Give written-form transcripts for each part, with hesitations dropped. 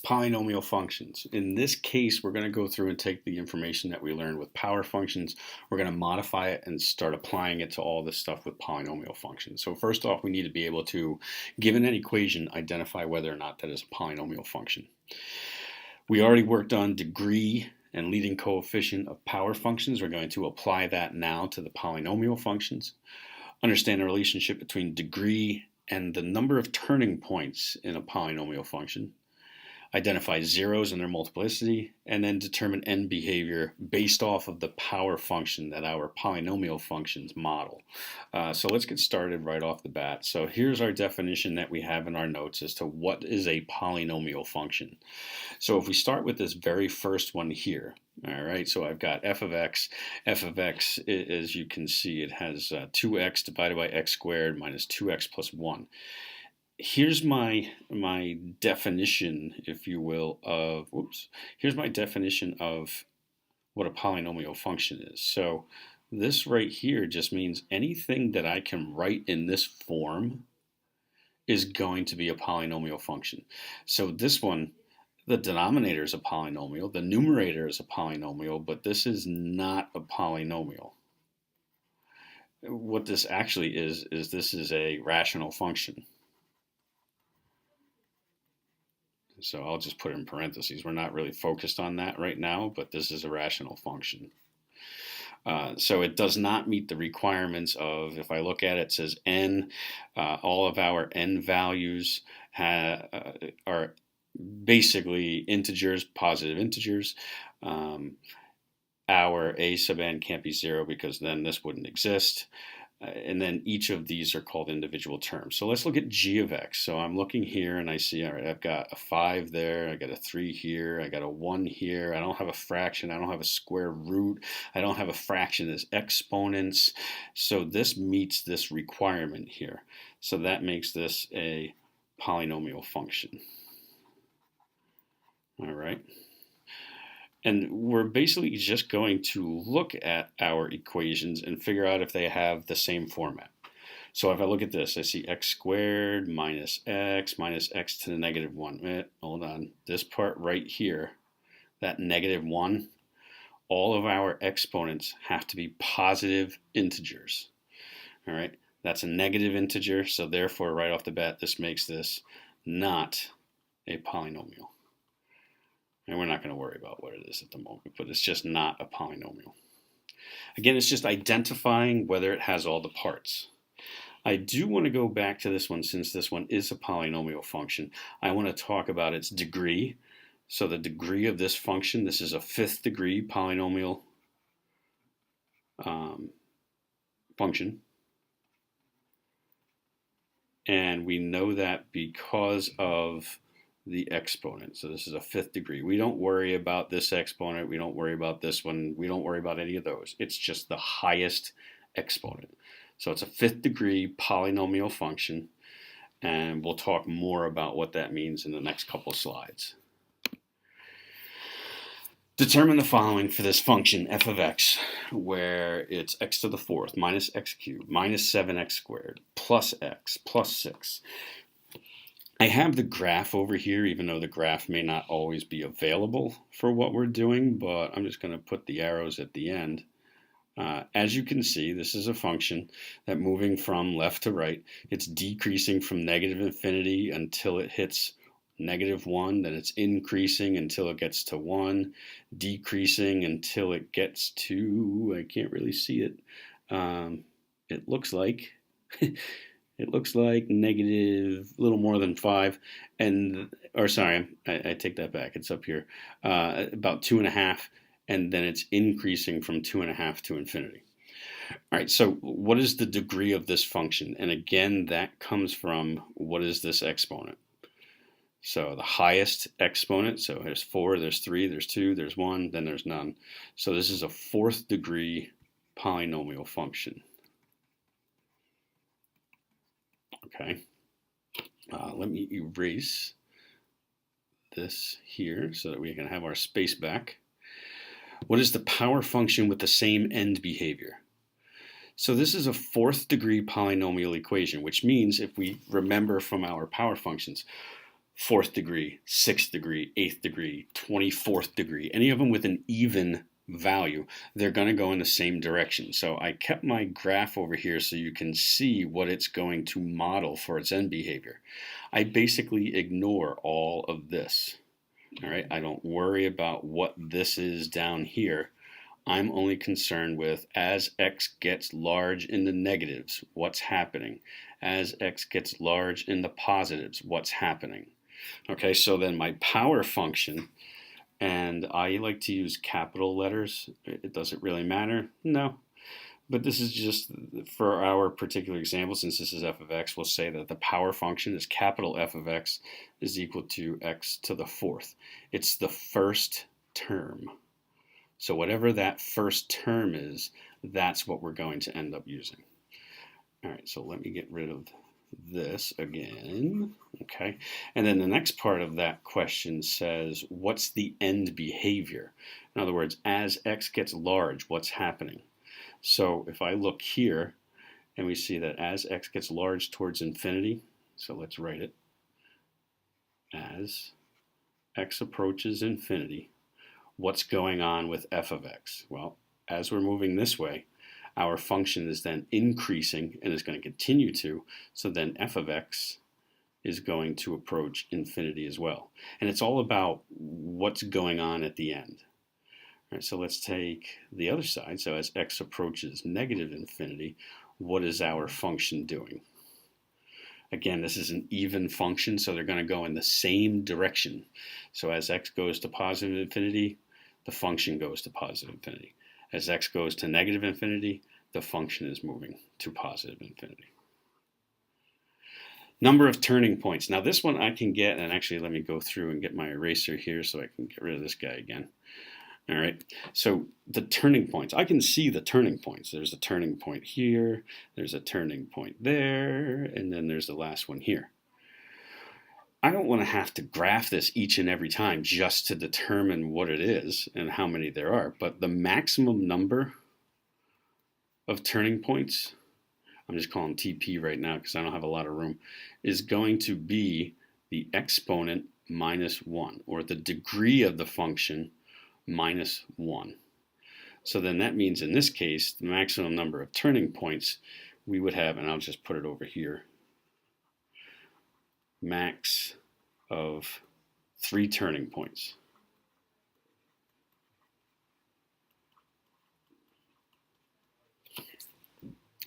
Polynomial functions. In this case, we're going to go through and take the information that we learned with power functions. We're going to modify it and start applying it to all this stuff with polynomial functions. So first off, we need to be able to, given an equation, identify whether or not that is a polynomial function. We already worked on degree and leading coefficient of power functions. We're going to apply that now to the polynomial functions. Understand the relationship between degree and the number of turning points in a polynomial function. Identify zeros and their multiplicity, and then determine end behavior based off of the power function that our polynomial functions model. So let's get started right off the bat. So here's our definition that we have in our notes as to what is a polynomial function. So if we start with this very first one here, all right, so I've got f of x. F of x, as you can see, it has 2x divided by x squared minus 2x plus 1. Here's my definition, if you will, of, here's my definition of what a polynomial function is. So this right here just means anything that I can write in this form is going to be a polynomial function. So this one, the denominator is a polynomial, the numerator is a polynomial, but this is not a polynomial. What this actually is this is a rational function. So I'll just put it in parentheses. We're not really focused on that right now, but this is a rational function. So it does not meet the requirements of, if I look at it, it says n. All of our n values are basically integers, positive integers. Our a sub n can't be 0 because then this wouldn't exist. And then each of these are called individual terms. So let's look at g of x. So I'm looking here and I see, all right, I've got a 5 there, I got a 3 here, I got a 1 here, I don't have a fraction, I don't have a square root, I don't have a fraction as exponents. So this meets this requirement here. So that makes this a polynomial function. All right. And we're basically just going to look at our equations and figure out if they have the same format. So if I look at this, I see x squared minus x to the negative 1. Hold on. This part right here, that negative 1, all of our exponents have to be positive integers. All right. That's a negative integer, so therefore right off the bat, this makes this not a polynomial. And we're not going to worry about what it is at the moment, but it's just not a polynomial. Again, it's just identifying whether it has all the parts. I do want to go back to this one since this one is a polynomial function. I want to talk about its degree. So the degree of this function, this is a 5th degree polynomial function. And we know that because of the exponent. So this is a 5th degree. We don't worry about this exponent. We don't worry about this one. We don't worry about any of those. It's just the highest exponent. So it's a 5th degree polynomial function. And we'll talk more about what that means in the next couple of slides. Determine the following for this function f of x, where it's x to the 4th minus x cubed minus 7x squared plus x plus 6. I have the graph over here, even though the graph may not always be available for what we're doing, but I'm just going to put the arrows at the end. As you can see, this is a function that moving from left to right, it's decreasing from negative infinity until it hits negative 1, then it's increasing until it gets to 1, decreasing until it gets to, I can't really see it, it looks like... It looks like negative, a little more than 5, or sorry, I take that back. It's up here, about 2.5, and then it's increasing from 2.5 to infinity. All right, so what is the degree of this function? And again, that comes from what is this exponent? So the highest exponent, so there's 4, there's 3, there's 2, there's 1, then there's none. So this is a 4th degree polynomial function. Okay, let me erase this here so that we can have our space back. What is the power function with the same end behavior? So this is a 4th degree polynomial equation, which means if we remember from our power functions, 4th degree, 6th degree, 8th degree, 24th degree, any of them with an even value, they're going to go in the same direction. So I kept my graph over here so you can see what it's going to model for its end behavior. I basically ignore all of this. All right, I don't worry about what this is down here. I'm only concerned with as x gets large in the negatives, what's happening? As x gets large in the positives, what's happening? Okay, so then my power function, and I like to use capital letters. Does it really matter? No. But this is just for our particular example, since this is f of x, we'll say that the power function is capital F of x is equal to x to the 4th. It's the first term. So whatever that first term is, that's what we're going to end up using. All right, so let me get rid of this again. Okay, and then the next part of that question says, what's the end behavior? In other words, as x gets large, what's happening? So if I look here and we see that as x gets large towards infinity, so let's write it, as x approaches infinity, what's going on with f of x? Well, as we're moving this way, our function is then increasing and is going to continue to, so then f of x is going to approach infinity as well. And it's all about what's going on at the end. All right, so let's take the other side. So as x approaches negative infinity, what is our function doing? Again, this is an even function, so they're going to go in the same direction. So as x goes to positive infinity, the function goes to positive infinity. As x goes to negative infinity, the function is moving to positive infinity. Number of turning points. Now this one I can get, and actually let me go through and get my eraser here so I can get rid of this guy again. All right, so the turning points. I can see the turning points. There's a turning point here, there's a turning point there, and then there's the last one here. I don't want to have to graph this each and every time just to determine what it is and how many there are, but the maximum number of turning points, I'm just calling TP right now because I don't have a lot of room, is going to be the exponent minus 1, or the degree of the function minus 1. So then that means in this case, the maximum number of turning points we would have, and I'll just put it over here, max of 3 turning points.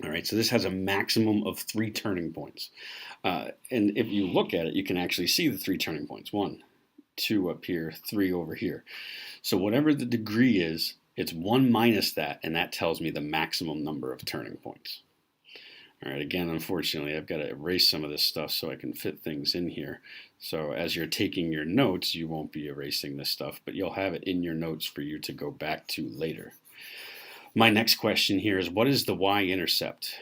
All right, so this has a maximum of 3 turning points. And if you look at it, you can actually see the 3 turning points. 1, 2 up here, 3 over here. So whatever the degree is, it's 1 minus that, and that tells me the maximum number of turning points. All right, again, unfortunately, I've got to erase some of this stuff so I can fit things in here. So as you're taking your notes, you won't be erasing this stuff, but you'll have it in your notes for you to go back to later. My next question here is, what is the y-intercept?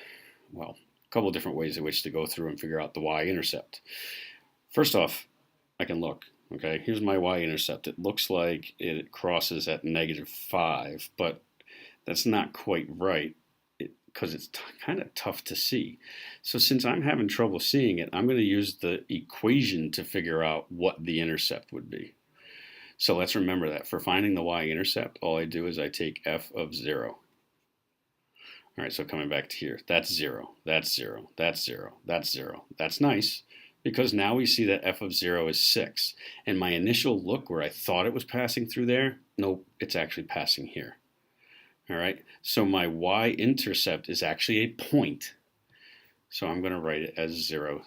Well, a couple of different ways in which to go through and figure out the y-intercept. First off, I can look. Okay, here's my y-intercept. It looks like it crosses at -5, but that's not quite right because it's kind of tough to see. So since I'm having trouble seeing it, I'm going to use the equation to figure out what the intercept would be. So let's remember that for finding the y-intercept, all I do is I take f of 0. All right, so coming back to here, that's 0, that's 0, that's 0, that's 0. That's nice, because now we see that f of 0 is 6. And my initial look where I thought it was passing through there, nope, it's actually passing here. All right, so my y-intercept is actually a point. So I'm going to write it as 0,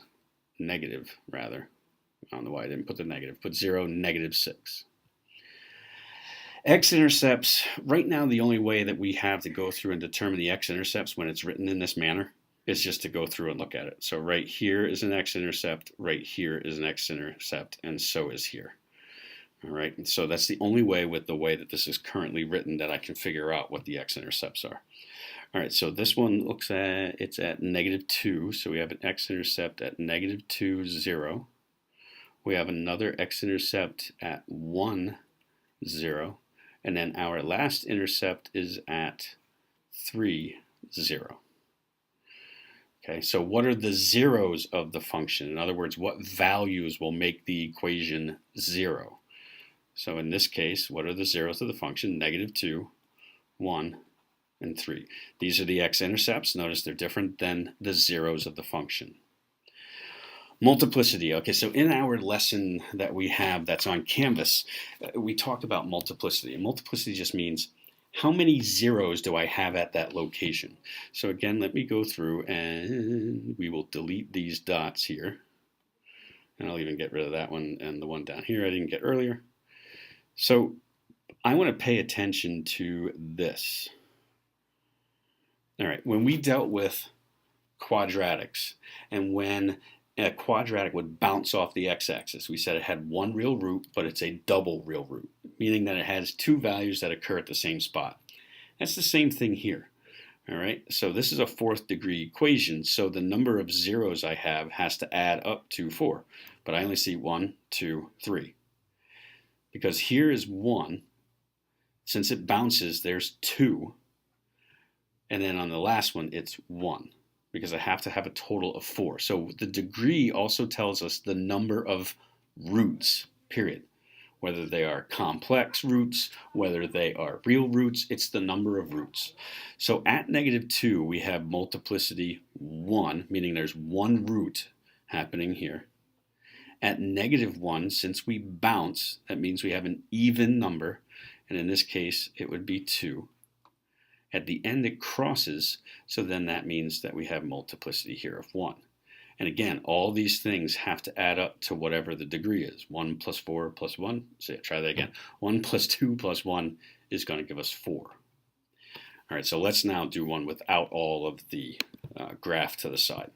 negative, rather. I don't know why I didn't put the negative. Put 0, -6. X-intercepts, right now the only way that we have to go through and determine the x-intercepts when it's written in this manner is just to go through and look at it. So right here is an x-intercept, right here is an x-intercept, and so is here. All right, and so that's the only way with the way that this is currently written that I can figure out what the x-intercepts are. All right, so this one looks at, it's at -2, so we have an x-intercept at -2, 0. We have another x-intercept at 1, 0. And then our last intercept is at 3, 0. Okay, so what are the zeros of the function? In other words, what values will make the equation 0? So in this case, what are the zeros of the function? -2, 1, and 3. These are the x-intercepts. Notice they're different than the zeros of the function. Multiplicity. Okay, so in our lesson that we have that's on Canvas, we talked about multiplicity. And multiplicity just means how many zeros do I have at that location? So again, let me go through and we will delete these dots here. And I'll even get rid of that one and the one down here I didn't get earlier. So I want to pay attention to this. All right, when we dealt with quadratics and when a quadratic would bounce off the x-axis, we said it had one real root, but it's a double real root, meaning that it has two values that occur at the same spot. That's the same thing here. All right, so this is a fourth degree equation, so the number of zeros I have has to add up to 4, but I only see 1, 2, 3. Because here is 1, since it bounces, there's 2, and then on the last one, it's 1. Because I have to have a total of 4. So the degree also tells us the number of roots, period. Whether they are complex roots, whether they are real roots, it's the number of roots. So at -2, we have multiplicity 1, meaning there's one root happening here. At -1, since we bounce, that means we have an even number, and in this case, it would be 2. At the end it crosses, so then that means that we have multiplicity here of 1. And again, all these things have to add up to whatever the degree is. 1 plus 4 plus 1, try that again. 1 plus 2 plus 1 is going to give us 4. All right, so let's now do one without all of the graph to the side.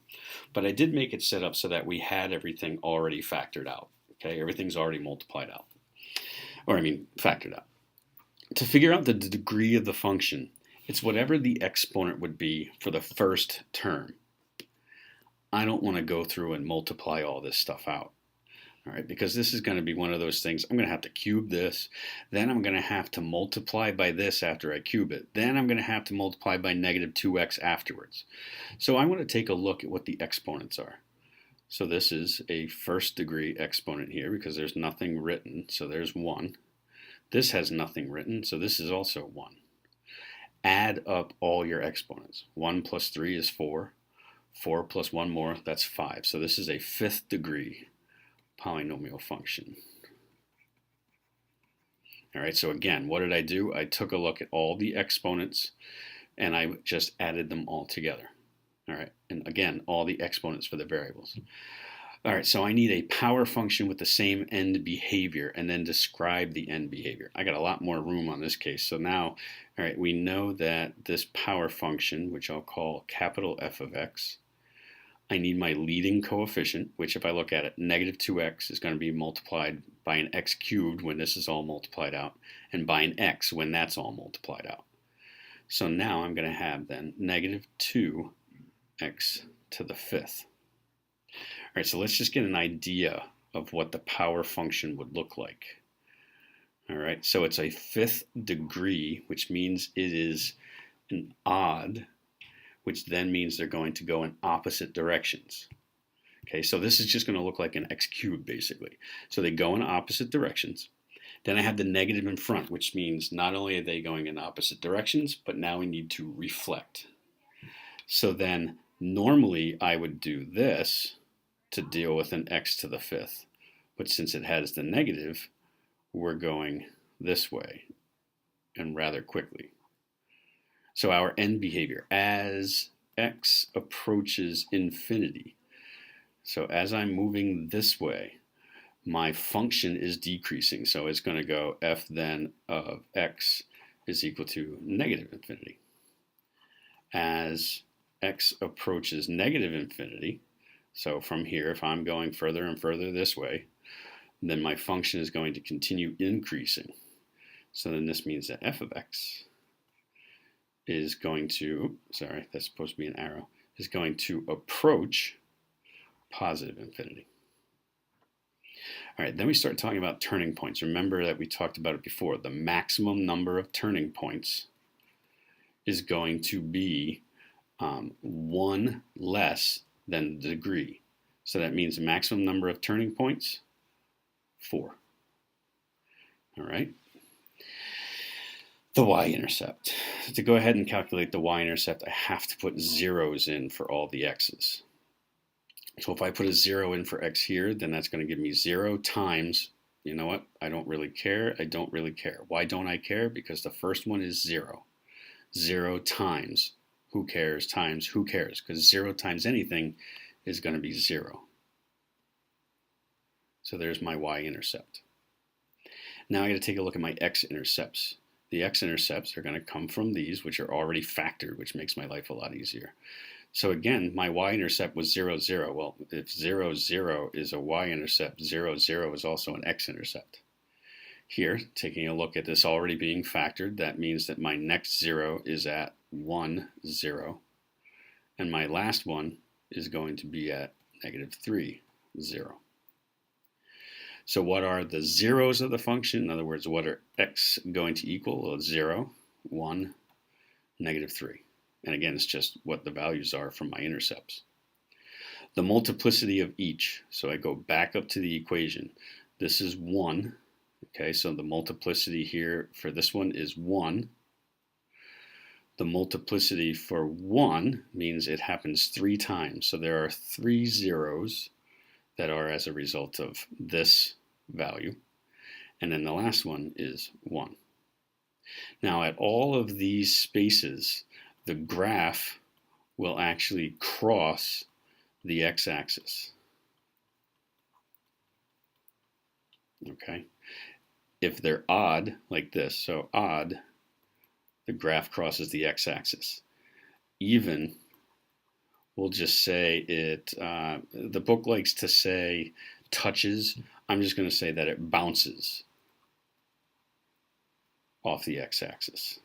But I did make it set up so that we had everything already factored out. Okay, everything's already multiplied out. Factored out. To figure out the degree of the function, it's whatever the exponent would be for the first term. I don't want to go through and multiply all this stuff out. All right, because this is going to be one of those things. I'm going to have to cube this, then I'm going to have to multiply by this after I cube it, then I'm going to have to multiply by -2x afterwards. So I want to take a look at what the exponents are. So this is a first degree exponent here because there's nothing written, so there's 1. This has nothing written, so this is also 1. Add up all your exponents. 1 plus 3 is 4. 4 plus 1 more, that's 5. So this is a fifth degree polynomial function. All right, so again, what did I do? I took a look at all the exponents and I just added them all together. All right, and again, all the exponents for the variables. All right, so I need a power function with the same end behavior and then describe the end behavior. I got a lot more room on this case. So now, all right, we know that this power function, which I'll call capital F of x, I need my leading coefficient, which if I look at it, -2x is going to be multiplied by an x cubed when this is all multiplied out, and by an x when that's all multiplied out. So now I'm going to have then -2x to the fifth. All right, so let's just get an idea of what the power function would look like. All right, so it's a fifth degree, which means it is an odd, which then means they're going to go in opposite directions. Okay, so this is just going to look like an x cubed, basically. So they go in opposite directions. Then I have the negative in front, which means not only are they going in opposite directions, but now we need to reflect. So then normally I would do this to deal with an x to the fifth. But since it has the negative, we're going this way and rather quickly. So our end behavior, as x approaches infinity, so as I'm moving this way, my function is decreasing. So it's going to go f then of x is equal to -infinity. As x approaches -infinity, so from here, if I'm going further and further this way, then my function is going to continue increasing. So then this means that f of x is going to, sorry, that's supposed to be an arrow, is going to approach positive infinity. All right, then we start talking about turning points. Remember that we talked about it before. The maximum number of turning points is going to be 1 less than the degree. So that means the maximum number of turning points, 4. All right. The y-intercept. To go ahead and calculate the y-intercept, I have to put zeros in for all the x's. So if I put a 0 in for x here, then that's going to give me 0 times, you know what, I don't really care, I don't really care. Why don't I care? Because the first one is 0. 0 times who cares times who cares, because 0 times anything is going to be 0. So there's my y-intercept. Now I got to take a look at my x-intercepts. The x-intercepts are going to come from these, which are already factored, which makes my life a lot easier. So again, my y-intercept was 0, 0. Well, if 0, 0 is a y-intercept, 0, 0 is also an x-intercept. Here, taking a look at this already being factored, that means that my next 0 is at 1, 0. And my last one is going to be at -3, 0. So what are the zeros of the function? In other words, what are x going to equal? Well, 0, 1, -3. And again, it's just what the values are from my intercepts. The multiplicity of each. So I go back up to the equation. This is 1. Okay, so the multiplicity here for this one is 1. The multiplicity for 1 means it happens 3 times. So there are 3 zeros that are as a result of this value. And then the last one is 1. Now at all of these spaces, the graph will actually cross the x-axis. Okay? If they're odd, like this, so odd, the graph crosses the x-axis. Even, we'll just say it, the book likes to say touches. I'm just going to say that it bounces off the x-axis.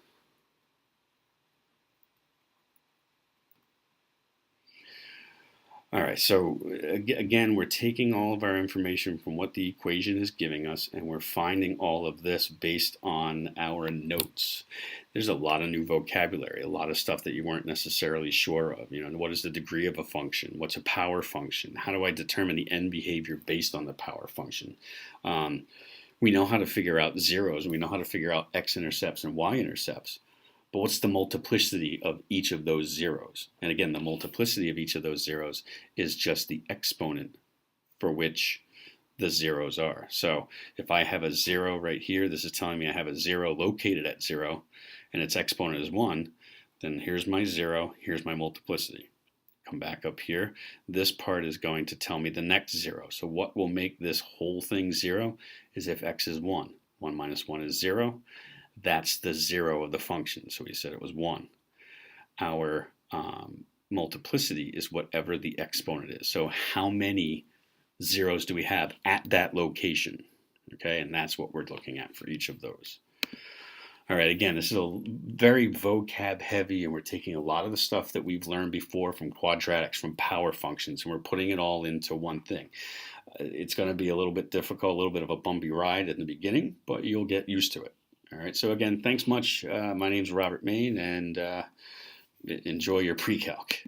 All right, so again, we're taking all of our information from what the equation is giving us, and we're finding all of this based on our notes. There's a lot of new vocabulary, a lot of stuff that you weren't necessarily sure of. You know, what is the degree of a function? What's a power function? How do I determine the end behavior based on the power function? We know how to figure out zeros. We know how to figure out x-intercepts and y-intercepts. But what's the multiplicity of each of those zeros? And again, the multiplicity of each of those zeros is just the exponent for which the zeros are. So if I have a 0 right here, this is telling me I have a 0 located at 0, and its exponent is 1, then here's my 0, here's my multiplicity. Come back up here. This part is going to tell me the next 0. So what will make this whole thing 0 is if x is 1. 1 minus 1 is 0. That's the 0 of the function. So we said it was 1. Our multiplicity is whatever the exponent is. So how many zeros do we have at that location? Okay, and that's what we're looking at for each of those. All right, again, this is a very vocab heavy, and we're taking a lot of the stuff that we've learned before from quadratics, from power functions, and we're putting it all into one thing. It's going to be a little bit difficult, a little bit of a bumpy ride in the beginning, but you'll get used to it. All right, so again, thanks much. My name's Robert Main, and enjoy your pre-calc.